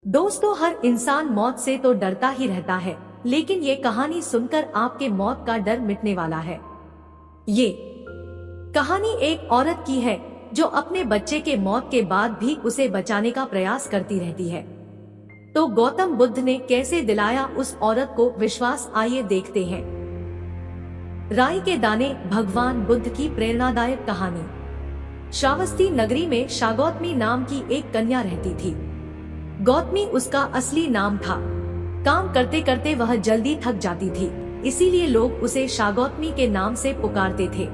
दोस्तों, हर इंसान मौत से तो डरता ही रहता है, लेकिन ये कहानी सुनकर आपके मौत का डर मिटने वाला है। ये कहानी एक औरत की है जो अपने बच्चे के मौत के बाद भी उसे बचाने का प्रयास करती रहती है। तो गौतम बुद्ध ने कैसे दिलाया उस औरत को विश्वास, आइए देखते हैं। राई के दाने, भगवान बुद्ध की प्रेरणादायक कहानी। श्रावस्ती नगरी में शागौतमी नाम की एक कन्या रहती थी। गौतमी उसका असली नाम था। काम करते करते वह जल्दी थक जाती थी, इसीलिए लोग उसे शागौतमी के नाम से पुकारते थे।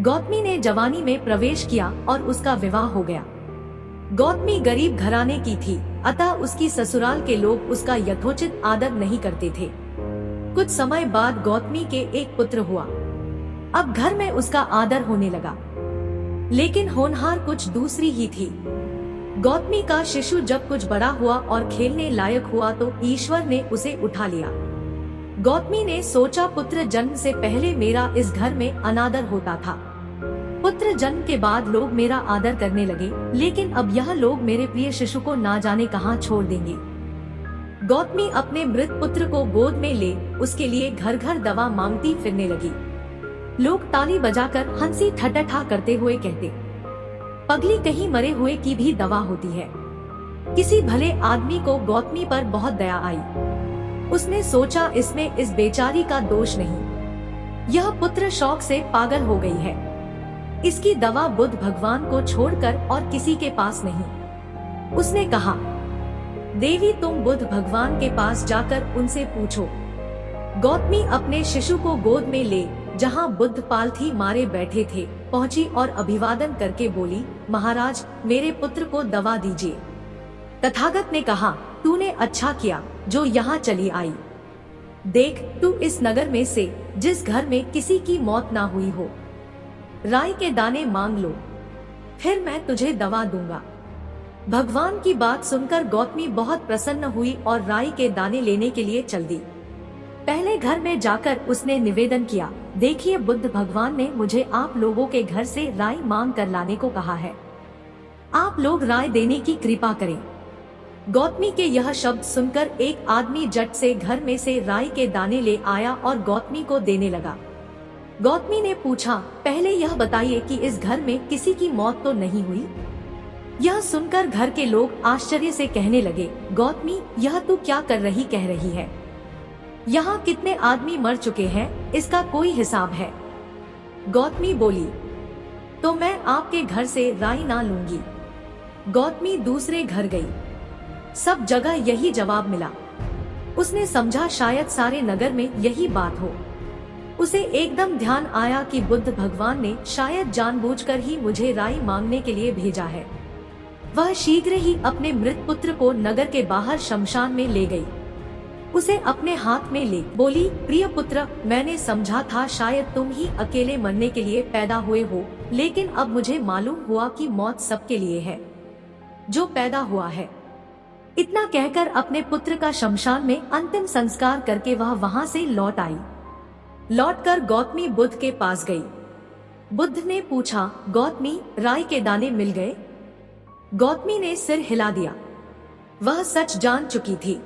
गौतमी ने जवानी में प्रवेश किया और उसका विवाह हो गया। गौतमी गरीब घराने की थी, अतः उसकी ससुराल के लोग उसका यथोचित आदर नहीं करते थे। कुछ समय बाद गौतमी के एक पुत्र हुआ। अब घर में उसका आदर होने लगा, लेकिन होनहार कुछ दूसरी ही थी। गौतमी का शिशु जब कुछ बड़ा हुआ और खेलने लायक हुआ तो ईश्वर ने उसे उठा लिया। गौतमी ने सोचा, पुत्र जन्म से पहले मेरा इस घर में अनादर होता था। पुत्र जन्म के बाद लोग मेरा आदर करने लगे, लेकिन अब यह लोग मेरे प्रिय शिशु को ना जाने कहां छोड़ देंगे। गौतमी अपने मृत पुत्र को गोद में ले उसके लिए घर घर दवा मांगती फिरने लगी। लोग ताली बजाकर हंसी ठट्ठा करते हुए कहते, पगली कहीं मरे हुए की भी दवा होती है। किसी भले आदमी को गौतमी पर बहुत दया आई। उसने सोचा, इसमें इस बेचारी का दोष नहीं, यह पुत्र शौक से पागल हो गई है। इसकी दवा बुद्ध भगवान को छोड़कर और किसी के पास नहीं। उसने कहा, देवी तुम बुद्ध भगवान के पास जाकर उनसे पूछो। गौतमी अपने शिशु को गोद में ले जहाँ बुद्ध पालथी मारे बैठे थे पहुंची और अभिवादन करके बोली, महाराज मेरे पुत्र को दवा दीजिए। तथागत ने कहा, तूने अच्छा किया जो यहाँ चली आई। देख, तू इस नगर में से जिस घर में किसी की मौत ना हुई हो, राई के दाने मांग लो, फिर मैं तुझे दवा दूंगा। भगवान की बात सुनकर गौतमी बहुत प्रसन्न हुई और राई के दाने लेने के लिए चल दी। पहले घर में जाकर उसने निवेदन किया, देखिए बुद्ध भगवान ने मुझे आप लोगों के घर से राई मांग कर लाने को कहा है। आप लोग राय देने की कृपा करें। गौतमी के यह शब्द सुनकर एक आदमी झट से घर में से राई के दाने ले आया और गौतमी को देने लगा। गौतमी ने पूछा, पहले यह बताइए कि इस घर में किसी की मौत तो नहीं हुई? यह सुनकर घर के लोग आश्चर्य से कहने लगे, गौतमी यह तू क्या कर रही कह रही है? यहाँ कितने आदमी मर चुके हैं, इसका कोई हिसाब है। गौतमी बोली, तो मैं आपके घर से राई ना लूंगी। गौतमी दूसरे घर गई। सब जगह यही जवाब मिला। उसने समझा शायद सारे नगर में यही बात हो। उसे एकदम ध्यान आया कि बुद्ध भगवान ने शायद जानबूझकर ही मुझे राई मांगने के लिए भेजा है। वह शीघ्र ही अपने मृत पुत्र को नगर के बाहर शमशान में ले गई। उसे अपने हाथ में ले बोली, प्रिय पुत्र, मैंने समझा था शायद तुम ही अकेले मरने के लिए पैदा हुए हो, लेकिन अब मुझे मालूम हुआ कि मौत सबके लिए है जो पैदा हुआ है। इतना कहकर अपने पुत्र का शमशान में अंतिम संस्कार करके वह वहां से लौट आई। लौटकर गौतमी बुद्ध के पास गई। बुद्ध ने पूछा, गौतमी राई के दाने मिल गए? गौतमी ने सिर हिला दिया। वह सच जान चुकी थी।